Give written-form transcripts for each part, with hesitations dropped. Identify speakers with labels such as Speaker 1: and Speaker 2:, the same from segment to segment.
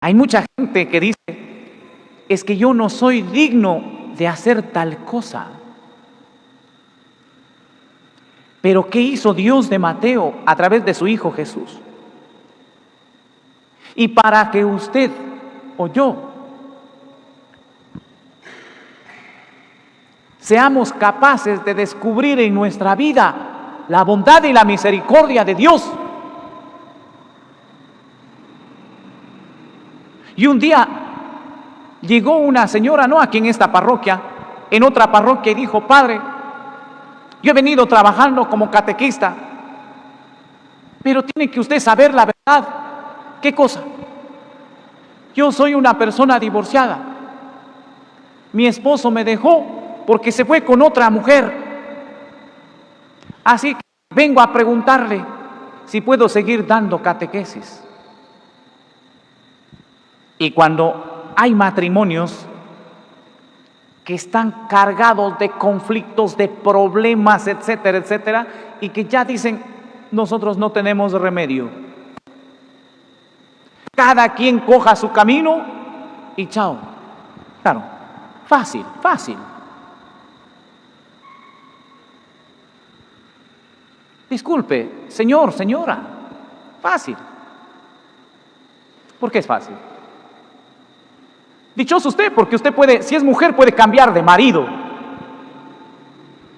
Speaker 1: Hay mucha gente que dice, es que yo no soy digno de hacer tal cosa. Pero ¿qué hizo Dios de Mateo a través de su Hijo Jesús? Y para que usted o yo seamos capaces de descubrir en nuestra vida la bondad y la misericordia de Dios. Y un día llegó una señora, no aquí en esta parroquia, en otra parroquia, y dijo: Padre, yo he venido trabajando como catequista, pero tiene que usted saber la verdad. ¿Qué cosa? Yo soy una persona divorciada. Mi esposo me dejó porque se fue con otra mujer. Así que vengo a preguntarle si puedo seguir dando catequesis. Y cuando hay matrimonios que están cargados de conflictos, de problemas, etcétera, etcétera, y que ya dicen: nosotros no tenemos remedio, cada quien coja su camino y chao. Claro, fácil, fácil. Disculpe, señor, señora, fácil. ¿Por qué es fácil? Dichoso usted, porque usted puede, si es mujer, puede cambiar de marido.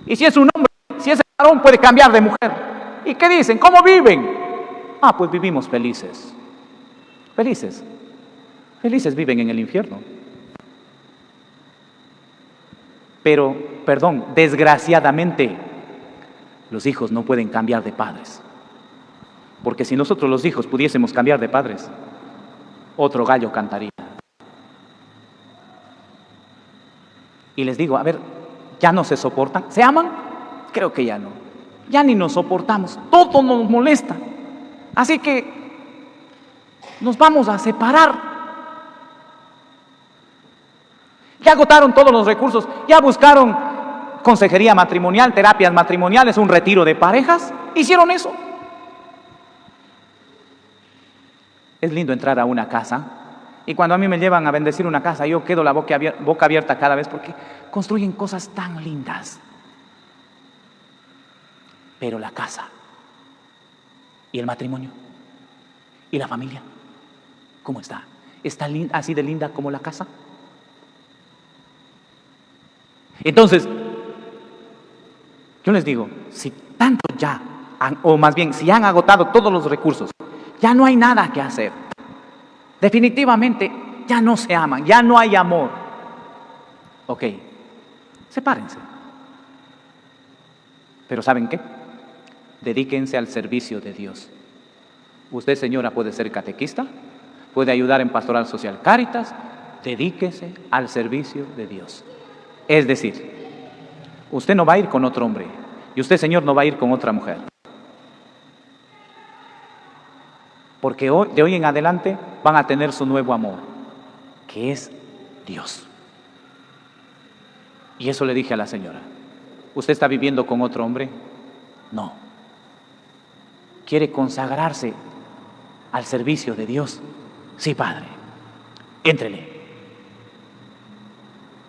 Speaker 1: Y si es un hombre, si es varón, puede cambiar de mujer. ¿Y qué dicen? ¿Cómo viven? Ah, pues vivimos felices. Felices. Felices viven en el infierno. Pero, perdón, desgraciadamente, los hijos no pueden cambiar de padres. Porque si nosotros los hijos pudiésemos cambiar de padres, otro gallo cantaría. Y les digo, a ver, ¿ya no se soportan? ¿Se aman? Creo que ya no. Ya ni nos soportamos. Todo nos molesta. Así que nos vamos a separar. Ya agotaron todos los recursos. Ya buscaron consejería matrimonial, terapias matrimoniales, un retiro de parejas. Hicieron eso. Es lindo entrar a una casa. Y cuando a mí me llevan a bendecir una casa, yo quedo la boca abierta cada vez, porque construyen cosas tan lindas. Pero la casa y el matrimonio y la familia, ¿cómo está? ¿Está así de linda como la casa? Entonces, yo les digo, si tanto ya, o más bien, si han agotado todos los recursos, ya no hay nada que hacer. Definitivamente ya no se aman, ya no hay amor. Ok, sepárense. Pero ¿saben qué? Dedíquense al servicio de Dios. Usted, señora, puede ser catequista, puede ayudar en pastoral social Cáritas. Dedíquese al servicio de Dios. Es decir, usted no va a ir con otro hombre y usted, señor, no va a ir con otra mujer. Porque de hoy en adelante van a tener su nuevo amor, que es Dios. Y eso le dije a la señora. ¿Usted está viviendo con otro hombre? No. ¿Quiere consagrarse al servicio de Dios? Sí, padre. Éntrele.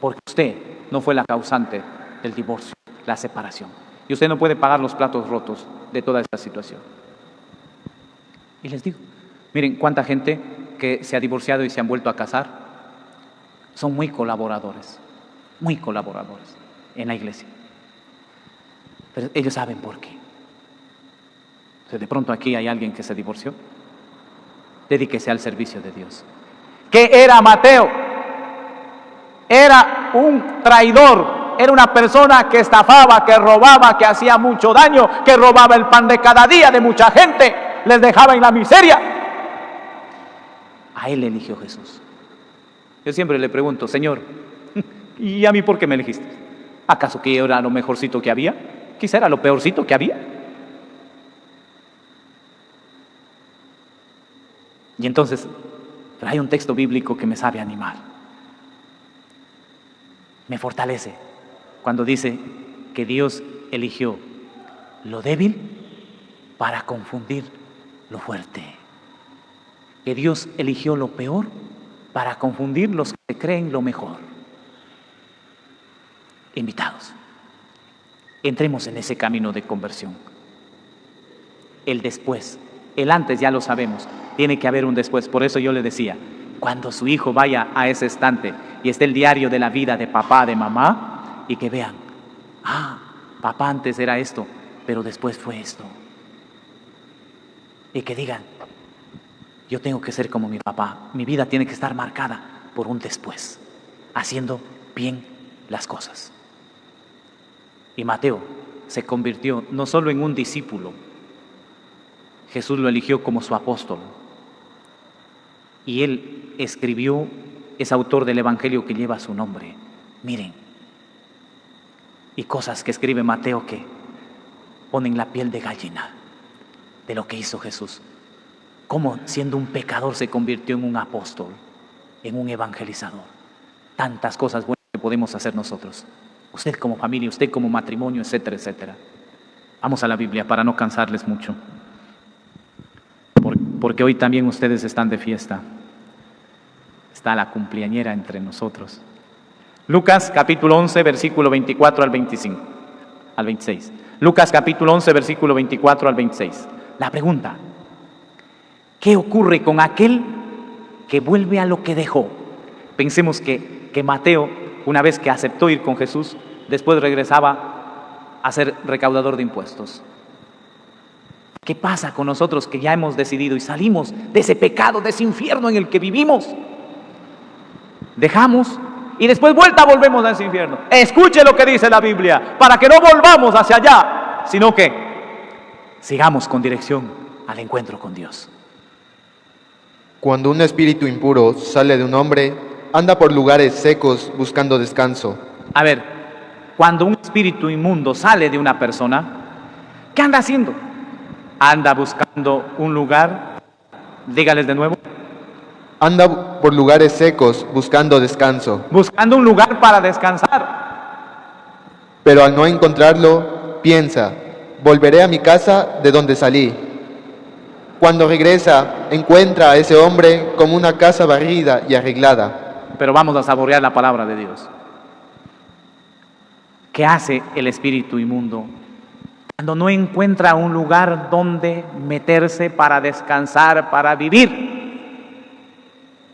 Speaker 1: Porque usted no fue la causante del divorcio, la separación. Y usted no puede pagar los platos rotos de toda esta situación. Y les digo, miren cuánta gente que se ha divorciado y se han vuelto a casar son muy colaboradores en la iglesia. Pero ellos saben por qué. Entonces, de pronto aquí hay alguien que se divorció. Dedíquese al servicio de Dios. ¿Qué era Mateo? Era un traidor. Era una persona que estafaba, que robaba, que hacía mucho daño, que robaba el pan de cada día de mucha gente, les dejaba en la miseria. A él le eligió Jesús. Yo siempre le pregunto, Señor, ¿y a mí por qué me elegiste? ¿Acaso que yo era lo mejorcito que había? Quizá era lo peorcito que había. Y entonces, pero hay un texto bíblico que me sabe animar. Me fortalece cuando dice que Dios eligió lo débil para confundir lo fuerte. Que Dios eligió lo peor para confundir los que creen lo mejor. Invitados, entremos en ese camino de conversión. El después, el antes ya lo sabemos, tiene que haber un después. Por eso yo le decía, cuando su hijo vaya a ese estante y esté el diario de la vida de papá, de mamá, y que vean, papá antes era esto, pero después fue esto. Y que digan, yo tengo que ser como mi papá, mi vida tiene que estar marcada por un después, haciendo bien las cosas. Y Mateo se convirtió no solo en un discípulo, Jesús lo eligió como su apóstol. Y él escribió, es autor del evangelio que lleva su nombre. Miren, y cosas que escribe Mateo que ponen la piel de gallina de lo que hizo Jesús. Cómo siendo un pecador se convirtió en un apóstol, en un evangelizador. Tantas cosas buenas que podemos hacer nosotros. Usted como familia, usted como matrimonio, etcétera, etcétera. Vamos a la Biblia para no cansarles mucho. Porque hoy también ustedes están de fiesta. Está la cumpleañera entre nosotros. Lucas capítulo 11, versículo 24 al 26. Lucas capítulo 11, versículo 24 al 26. La pregunta, ¿qué ocurre con aquel que vuelve a lo que dejó? Pensemos que Mateo, una vez que aceptó ir con Jesús, después regresaba a ser recaudador de impuestos. ¿Qué pasa con nosotros que ya hemos decidido y salimos de ese pecado, de ese infierno en el que vivimos? Dejamos y después volvemos a ese infierno. Escuche lo que dice la Biblia, para que no volvamos hacia allá, sino que sigamos con dirección al encuentro con Dios.
Speaker 2: Cuando un espíritu impuro sale de un hombre, anda por lugares secos buscando descanso.
Speaker 1: A ver, cuando un espíritu inmundo sale de una persona, ¿qué anda haciendo? Anda buscando un lugar, dígales de nuevo.
Speaker 2: Anda por lugares secos buscando descanso.
Speaker 1: Buscando un lugar para descansar.
Speaker 2: Pero al no encontrarlo, piensa, volveré a mi casa de donde salí. Cuando regresa, encuentra a ese hombre como una casa barrida y arreglada.
Speaker 1: Pero vamos a saborear la palabra de Dios. ¿Qué hace el espíritu inmundo cuando no encuentra un lugar donde meterse para descansar, para vivir?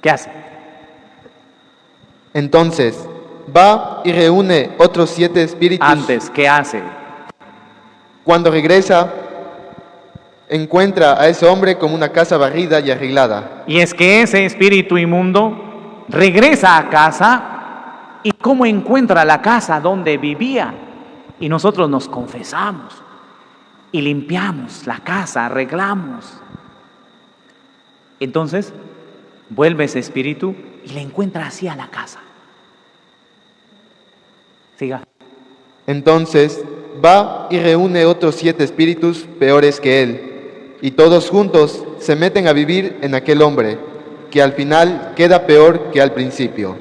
Speaker 1: ¿Qué hace?
Speaker 2: Entonces, va y reúne otros 7 espíritus.
Speaker 1: Antes, ¿qué hace?
Speaker 2: Cuando regresa, encuentra a ese hombre como una casa barrida y arreglada.
Speaker 1: Y es que ese espíritu inmundo regresa a casa. ¿Y cómo encuentra la casa donde vivía? Y nosotros nos confesamos y limpiamos la casa, arreglamos. Entonces, vuelve ese espíritu y le encuentra así a la casa. Siga.
Speaker 2: Entonces, va y reúne otros 7 espíritus peores que él, y todos juntos se meten a vivir en aquel hombre, que al final queda peor que al principio.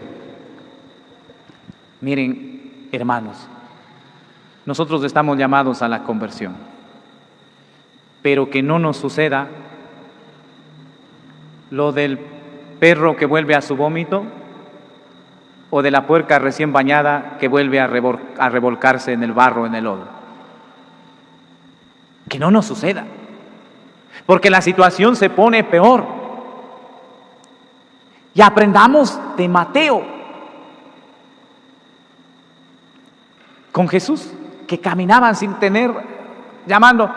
Speaker 1: Miren, hermanos, nosotros estamos llamados a la conversión, pero que no nos suceda lo del perro que vuelve a su vómito o de la puerca recién bañada que vuelve a revolcarse en el barro, en el lodo. Que no nos suceda, porque la situación se pone peor. Y aprendamos de Mateo, con Jesús, que caminaban sin tener, llamando.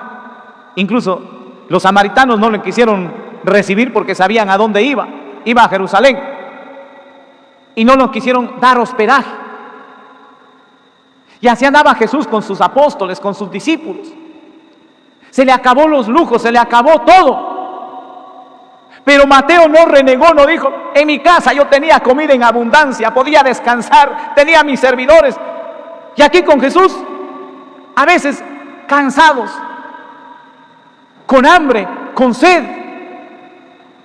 Speaker 1: Incluso los samaritanos no le quisieron recibir porque sabían a dónde iba. Iba a Jerusalén. Y no nos quisieron dar hospedaje. Y así andaba Jesús con sus apóstoles, con sus discípulos. Se le acabó los lujos, se le acabó todo. Pero Mateo no renegó, no dijo, en mi casa yo tenía comida en abundancia, podía descansar, tenía mis servidores. Y aquí con Jesús, a veces cansados, con hambre, con sed,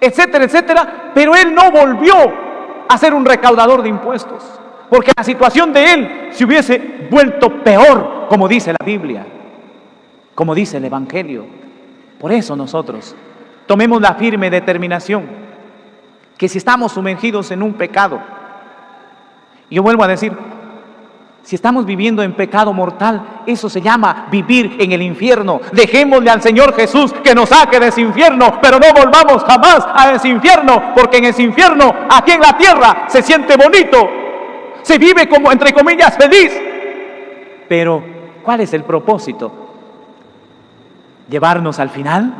Speaker 1: etcétera, etcétera, pero él no volvió a ser un recaudador de impuestos, porque la situación de él se hubiese vuelto peor, como dice la Biblia, como dice el Evangelio. Por eso nosotros tomemos la firme determinación que si estamos sumergidos en un pecado, yo vuelvo a decir, si estamos viviendo en pecado mortal, eso se llama vivir en el infierno. Dejémosle al Señor Jesús que nos saque de ese infierno, pero no volvamos jamás a ese infierno, porque en ese infierno, aquí en la tierra, se siente bonito, se vive como, entre comillas, feliz. Pero, ¿cuál es el propósito? Llevarnos al final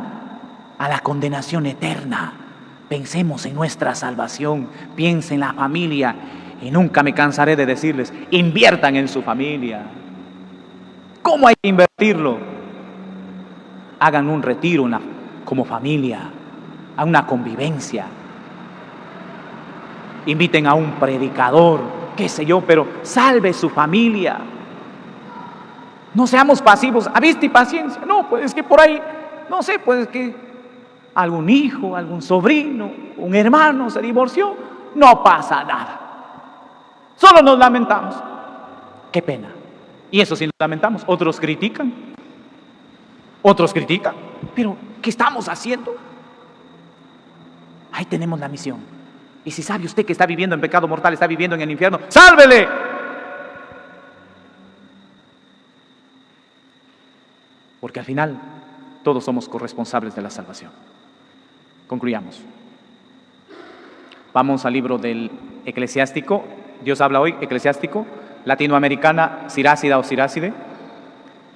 Speaker 1: a la condenación eterna. Pensemos en nuestra salvación, piensen en la familia. Y nunca me cansaré de decirles, inviertan en su familia. ¿Cómo hay que invertirlo? Hagan un retiro como familia, a una convivencia. Inviten a un predicador, qué sé yo, pero salve su familia. No seamos pasivos, a vista y paciencia. No, pues es que por ahí, no sé, pues es que algún hijo, algún sobrino, un hermano se divorció, no pasa nada. Solo nos lamentamos. Qué pena. Y eso sí nos lamentamos. Otros critican. Pero, ¿qué estamos haciendo? Ahí tenemos la misión. Y si sabe usted que está viviendo en pecado mortal, está viviendo en el infierno, ¡sálvele! Porque al final, todos somos corresponsables de la salvación. Concluyamos. Vamos al libro del Eclesiástico. Dios habla hoy, Eclesiástico, latinoamericana, Sirácida o Siráside,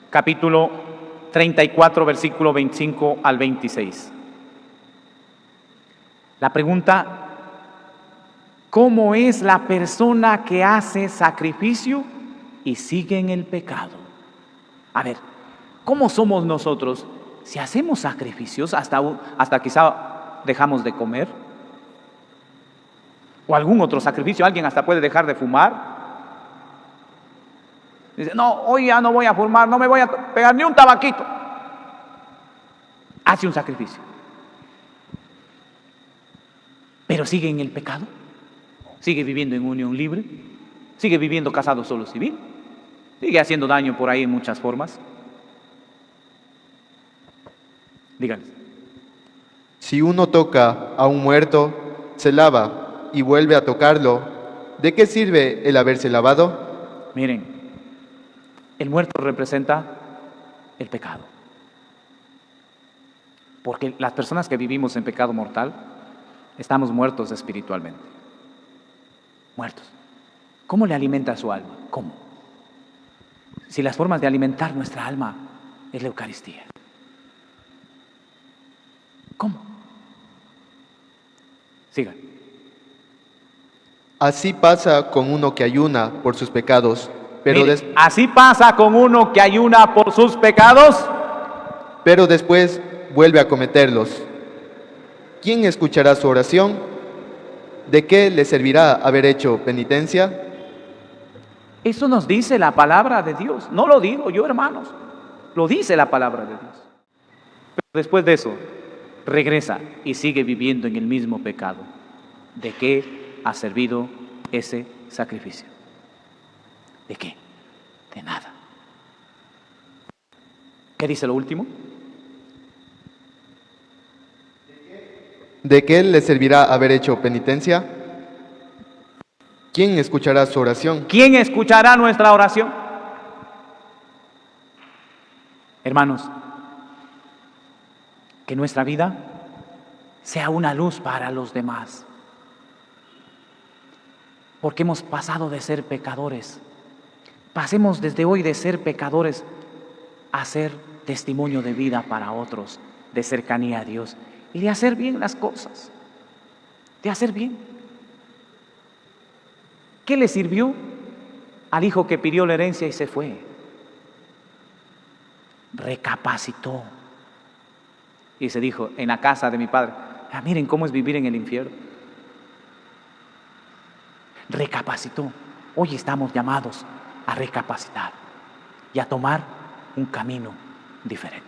Speaker 1: capítulo 34, versículo 25 al 26. La pregunta, ¿cómo es la persona que hace sacrificio y sigue en el pecado? A ver, ¿cómo somos nosotros si hacemos sacrificios hasta quizá dejamos de comer? O algún otro sacrificio, alguien hasta puede dejar de fumar. Dice, no, hoy ya no voy a fumar, no me voy a pegar ni un tabaquito. Hace un sacrificio. Pero sigue en el pecado, sigue viviendo en unión libre, sigue viviendo casado solo civil, sigue haciendo daño por ahí en muchas formas. Díganles.
Speaker 2: Si uno toca a un muerto, se lava y vuelve a tocarlo, ¿de qué sirve el haberse lavado?
Speaker 1: Miren, el muerto representa el pecado. Porque las personas que vivimos en pecado mortal, estamos muertos espiritualmente. Muertos. ¿Cómo le alimenta su alma? ¿Cómo? Si las formas de alimentar nuestra alma es la Eucaristía. ¿Cómo? Sigan.
Speaker 2: Así pasa con uno que ayuna por sus pecados, pero,
Speaker 1: así pasa con uno que ayuna por sus pecados,
Speaker 2: pero después vuelve a cometerlos. ¿Quién escuchará su oración? ¿De qué le servirá haber hecho penitencia?
Speaker 1: Eso nos dice la palabra de Dios. No lo digo yo, hermanos. Lo dice la palabra de Dios. Pero después de eso, regresa y sigue viviendo en el mismo pecado. ¿De qué ha servido ese sacrificio? ¿De qué? De nada. ¿Qué dice lo último?
Speaker 2: ¿De qué le servirá haber hecho penitencia? ¿Quién escuchará su oración?
Speaker 1: ¿Quién escuchará nuestra oración? Hermanos, que nuestra vida sea una luz para los demás. Porque hemos pasado de ser pecadores. Pasemos desde hoy de ser pecadores a ser testimonio de vida para otros, de cercanía a Dios y de hacer bien las cosas. De hacer bien. ¿Qué le sirvió al hijo que pidió la herencia y se fue? Recapacitó y se dijo, en la casa de mi padre, miren cómo es vivir en el infierno. Recapacitó. Hoy estamos llamados a recapacitar y a tomar un camino diferente.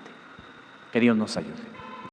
Speaker 1: Que Dios nos ayude.